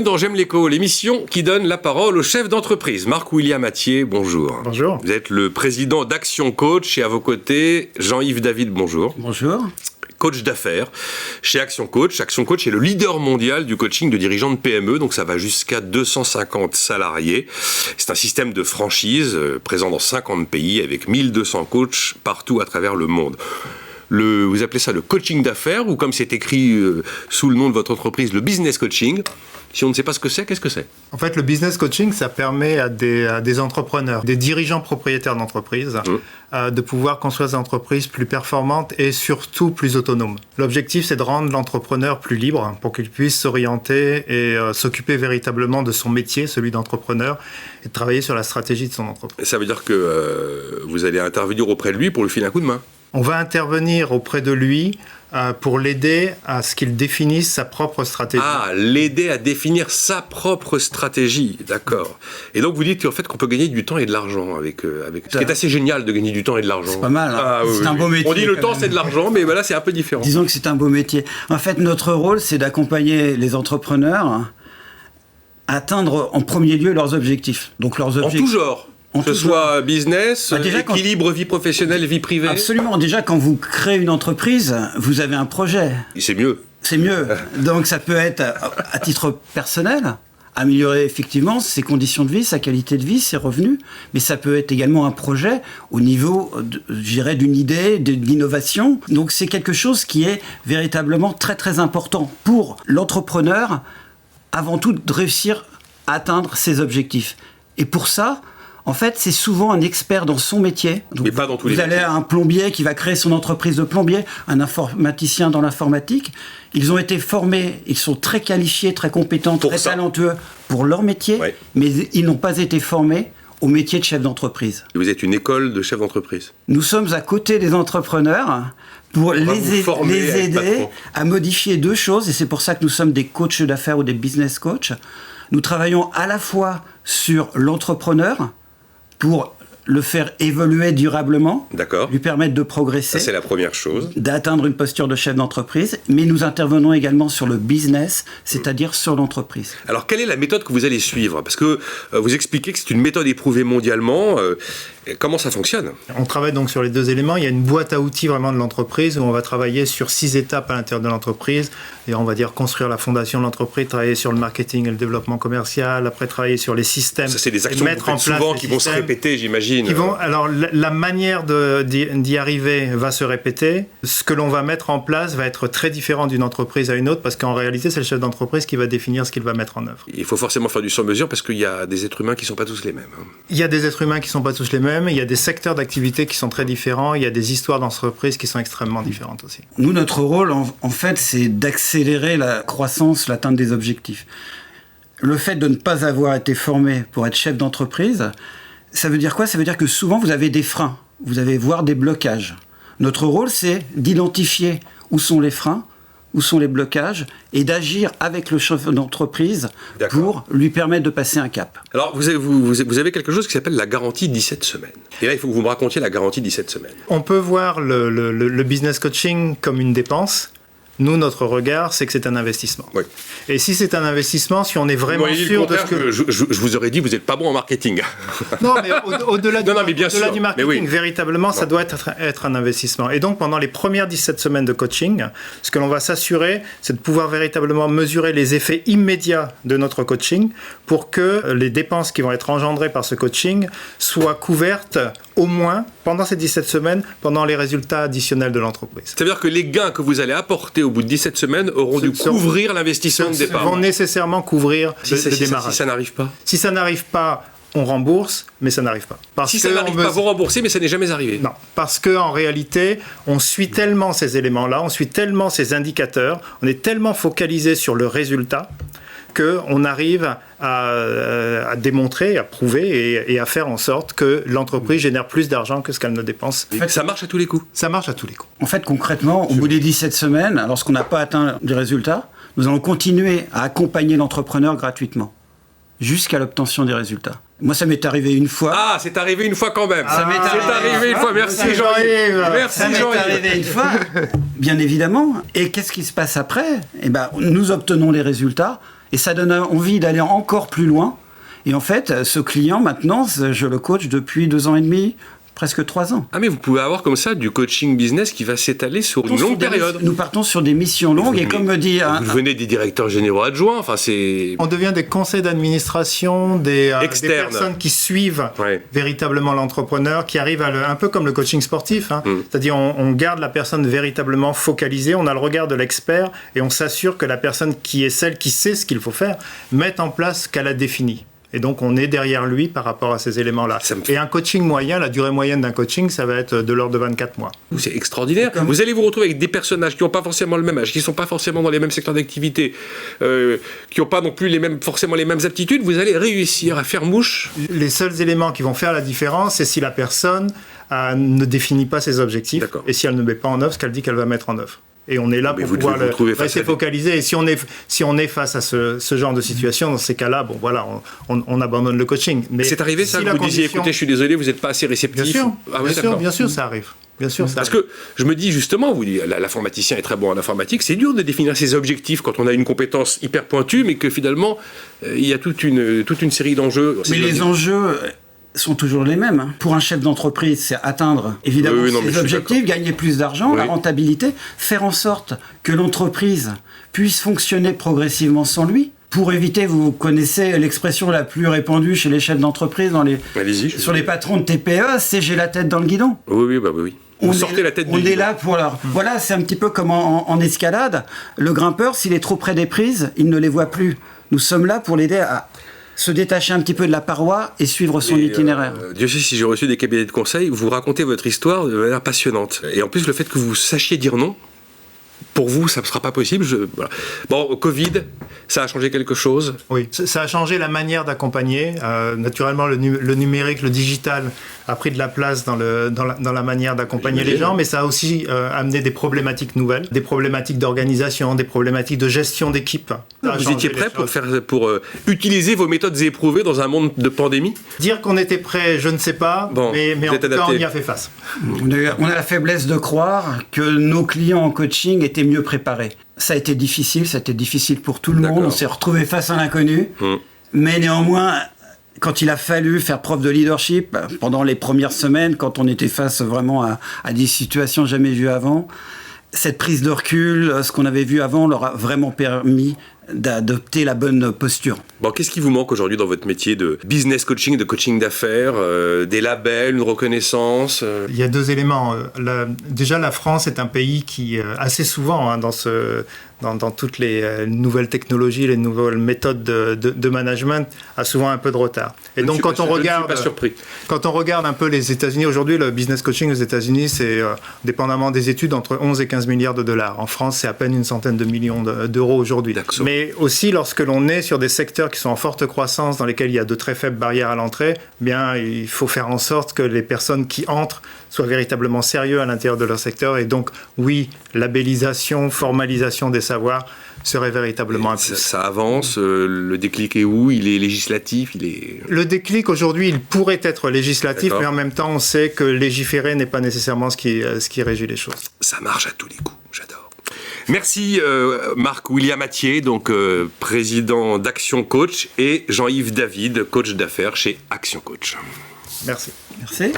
bienvenue dans J'aime l'écho, l'émission qui donne la parole aux chefs d'entreprise. Marc-William Attier, bonjour. Bonjour. Vous êtes le président d'Action Coach et à vos côtés, Jean-Yves David, bonjour. Bonjour. Coach d'affaires chez Action Coach. Action Coach est le leader mondial du coaching de dirigeants de PME, donc ça va jusqu'à 250 salariés. C'est un système de franchise présent dans 50 pays avec 1200 coachs partout à travers le monde. Vous appelez ça le coaching d'affaires ou comme c'est écrit sous le nom de votre entreprise, le business coaching. Si on ne sait pas ce que c'est, qu'est-ce que c'est ? En fait, le business coaching, ça permet à des entrepreneurs, des dirigeants propriétaires d'entreprises, de pouvoir construire des entreprises plus performantes et surtout plus autonomes. L'objectif, c'est de rendre l'entrepreneur plus libre pour qu'il puisse s'orienter et s'occuper véritablement de son métier, celui d'entrepreneur, et de travailler sur la stratégie de son entreprise. Ça veut dire que vous allez intervenir auprès de lui pour lui filer un coup de main ? On va intervenir auprès de lui pour l'aider à ce qu'il définisse sa propre stratégie. Ah, l'aider à définir sa propre stratégie, d'accord. Et donc vous dites en fait qu'on peut gagner du temps et de l'argent avec ce qui est assez génial de gagner du temps et de l'argent. C'est pas mal, hein. Oui, un beau métier. On dit le temps c'est de l'argent, mais là c'est un peu différent. Disons que c'est un beau métier. En fait, notre rôle, c'est d'accompagner les entrepreneurs à atteindre en premier lieu leurs objectifs. Donc leurs objectifs. En tout genre. Que ce soit business, équilibre vie professionnelle, vie privée. Absolument. Déjà, quand vous créez une entreprise, vous avez un projet. Et c'est mieux. C'est mieux. Donc ça peut être à titre personnel, améliorer effectivement ses conditions de vie, sa qualité de vie, ses revenus. Mais ça peut être également un projet au niveau, je dirais, d'une idée, d'innovation. Donc c'est quelque chose qui est véritablement très très important pour l'entrepreneur, avant tout de réussir à atteindre ses objectifs. Et pour ça, en fait, c'est souvent un expert dans son métier. Donc, mais pas dans tous les métiers. Vous allez à un plombier qui va créer son entreprise de plombier, un informaticien dans l'informatique. Ils ont été formés, ils sont très qualifiés, très compétents, très talentueux pour leur métier, mais ils n'ont pas été formés au métier de chef d'entreprise. Et vous êtes une école de chef d'entreprise. Nous sommes à côté des entrepreneurs pour les aider à modifier deux choses, et c'est pour ça que nous sommes des coachs d'affaires ou des business coachs. Nous travaillons à la fois sur l'entrepreneur, pour le faire évoluer durablement, lui permettre de progresser. Ça, c'est la première chose. D'atteindre une posture de chef d'entreprise, mais nous intervenons également sur le business, c'est-à-dire sur l'entreprise. Alors, quelle est la méthode que vous allez suivre ? Parce que vous expliquez que c'est une méthode éprouvée mondialement. Comment ça fonctionne ? On travaille donc sur les deux éléments. Il y a une boîte à outils vraiment de l'entreprise où on va travailler sur 6 étapes à l'intérieur de l'entreprise. Et on va dire construire la fondation de l'entreprise, travailler sur le marketing et le développement commercial, après travailler sur les systèmes. Ça, c'est des actions que vous faites souvent qui vont se répéter, j'imagine. Alors, la manière d'y arriver va se répéter. Ce que l'on va mettre en place va être très différent d'une entreprise à une autre parce qu'en réalité, c'est le chef d'entreprise qui va définir ce qu'il va mettre en œuvre. Il faut forcément faire du sur-mesure parce qu'il y a des êtres humains qui ne sont pas tous les mêmes. Il y a des êtres humains qui ne sont pas tous les mêmes. Il y a des secteurs d'activité qui sont très différents. Il y a des histoires d'entreprise qui sont extrêmement différentes aussi. Nous, notre rôle, en fait, c'est d'accélérer la croissance, l'atteinte des objectifs. Le fait de ne pas avoir été formé pour être chef d'entreprise, ça veut dire quoi ? Ça veut dire que souvent, vous avez des freins. Vous allez voir des blocages. Notre rôle, c'est d'identifier où sont les freins, où sont les blocages, et d'agir avec le chef d'entreprise pour lui permettre de passer un cap. Alors, vous avez quelque chose qui s'appelle la garantie 17 semaines. Et là, il faut que vous me racontiez la garantie 17 semaines. On peut voir le business coaching comme une dépense. Nous, notre regard, c'est que c'est un investissement. Oui. Et si c'est un investissement, si on est vraiment sûr de ce que... Je vous aurais dit, vous n'êtes pas bon en marketing. Non, mais au-delà du marketing, oui. Véritablement, ça doit être un investissement. Et donc, pendant les premières 17 semaines de coaching, ce que l'on va s'assurer, c'est de pouvoir véritablement mesurer les effets immédiats de notre coaching pour que les dépenses qui vont être engendrées par ce coaching soient couvertes au moins pendant ces 17 semaines, pendant les résultats additionnels de l'entreprise. Ça veut dire que les gains que vous allez apporter au bout de 17 semaines auront dû couvrir l'investissement de départ. Vont nécessairement couvrir le démarrage. Si ça n'arrive pas ? Si ça n'arrive pas, on rembourse, mais ça n'arrive pas. Ça n'arrive pas, vous remboursez, mais ça n'est jamais arrivé. Non, parce qu'en réalité, on suit tellement ces éléments-là, on suit tellement ces indicateurs, on est tellement focalisé sur le résultat qu'on arrive à démontrer, à prouver et à faire en sorte que l'entreprise génère plus d'argent que ce qu'elle ne dépense. En fait, ça marche à tous les coups. Ça marche à tous les coups. En fait, concrètement, au bout des 17 semaines, lorsqu'on n'a pas atteint les résultats, nous allons continuer à accompagner l'entrepreneur gratuitement jusqu'à l'obtention des résultats. Moi, ça m'est arrivé une fois. Ah, c'est arrivé une fois quand même. Ça m'est arrivé une fois. Merci Jean-Yves. Ça m'est arrivé une fois, bien évidemment. Et qu'est-ce qui se passe après ? Eh ben, nous obtenons les résultats Et ça donne envie d'aller encore plus loin. Et en fait, ce client, maintenant, je le coach depuis 2 ans et demi, presque 3 ans. Ah, mais vous pouvez avoir comme ça du coaching business qui va s'étaler sur une longue période. Nous partons sur des missions longues et comme me dit... Vous devenez des directeurs généraux adjoints, enfin c'est... On devient des conseils d'administration, des personnes qui suivent véritablement l'entrepreneur, qui arrivent un peu comme le coaching sportif. C'est-à-dire on garde la personne véritablement focalisée, on a le regard de l'expert et on s'assure que la personne qui est celle qui sait ce qu'il faut faire, mette en place ce qu'elle a défini. Et donc, on est derrière lui par rapport à ces éléments-là. Et un coaching moyen, la durée moyenne d'un coaching, ça va être de l'ordre de 24 mois. C'est extraordinaire. Vous allez vous retrouver avec des personnages qui n'ont pas forcément le même âge, qui ne sont pas forcément dans les mêmes secteurs d'activité, qui n'ont pas non plus forcément les mêmes aptitudes. Vous allez réussir à faire mouche. Les seuls éléments qui vont faire la différence, c'est si la personne ne définit pas ses objectifs et si elle ne met pas en œuvre ce qu'elle dit qu'elle va mettre en œuvre. Et on est là pour pouvoir rester focalisé. Et si on est face à ce genre de situation, dans ces cas-là, bon voilà, on abandonne le coaching. Mais c'est arrivé ça, vous disiez, écoutez, je suis désolé, vous n'êtes pas assez réceptif. Bien sûr, ça arrive. Parce que je me dis justement, vous dites, l'informaticien est très bon en informatique, c'est dur de définir ses objectifs quand on a une compétence hyper pointue, mais que finalement, il y a toute une série d'enjeux. Mais les enjeux sont toujours les mêmes. Pour un chef d'entreprise, c'est atteindre évidemment ses objectifs, gagner plus d'argent, la rentabilité, faire en sorte que l'entreprise puisse fonctionner progressivement sans lui. Pour éviter, vous connaissez l'expression la plus répandue chez les chefs d'entreprise, sur les patrons de TPE, c'est « j'ai la tête dans le guidon ». Oui. On est là pour leur... Voilà, c'est un petit peu comme en escalade. Le grimpeur, s'il est trop près des prises, il ne les voit plus. Nous sommes là pour l'aider à se détacher un petit peu de la paroi et suivre son itinéraire. Dieu sait si j'ai reçu des cabinets de conseil, vous racontez votre histoire de manière passionnante. Et en plus, le fait que vous sachiez dire non, pour vous, ça ne sera pas possible. Voilà. Bon, Covid, ça a changé quelque chose ? Oui, ça a changé la manière d'accompagner. Naturellement, le numérique, le digital a pris de la place dans la manière d'accompagner les gens, mais ça a aussi amené des problématiques nouvelles, des problématiques d'organisation, des problématiques de gestion d'équipe. Vous étiez prêt pour utiliser vos méthodes éprouvées dans un monde de pandémie ? Dire qu'on était prêt, je ne sais pas, mais en tout cas, on y a fait face. On a la faiblesse de croire que nos clients en coaching étaient mieux préparés. Ça a été difficile pour tout le monde. On s'est retrouvé face à l'inconnu, mais néanmoins, quand il a fallu faire preuve de leadership pendant les premières semaines, quand on était face vraiment à des situations jamais vues avant, cette prise de recul, ce qu'on avait vu avant, leur a vraiment permis d'adopter la bonne posture. Bon, qu'est-ce qui vous manque aujourd'hui dans votre métier de business coaching, de coaching d'affaires, des labels, une reconnaissance Il y a 2 éléments. Déjà, la France est un pays qui, assez souvent, dans toutes les nouvelles technologies, les nouvelles méthodes de management, a souvent un peu de retard. Et donc, quand on regarde un peu les États-Unis, aujourd'hui, le business coaching aux États-Unis, c'est, dépendamment des études, entre 11 et 15 milliards de dollars. En France, c'est à peine une centaine de millions d'euros aujourd'hui. Mais aussi, lorsque l'on est sur des secteurs qui sont en forte croissance, dans lesquels il y a de très faibles barrières à l'entrée, bien, il faut faire en sorte que les personnes qui entrent soient véritablement sérieux à l'intérieur de leur secteur. Et donc, oui, labellisation, formalisation des savoirs serait véritablement impulsé. Ça avance, le déclic est où ? Il est législatif ? Le déclic, aujourd'hui, il pourrait être législatif, mais en même temps, on sait que légiférer n'est pas nécessairement ce qui régit les choses. Ça marche à tous les coups, j'adore. Merci Marc-William Mathiez, donc président d'Action Coach, et Jean-Yves David, coach d'affaires chez Action Coach. Merci. Merci.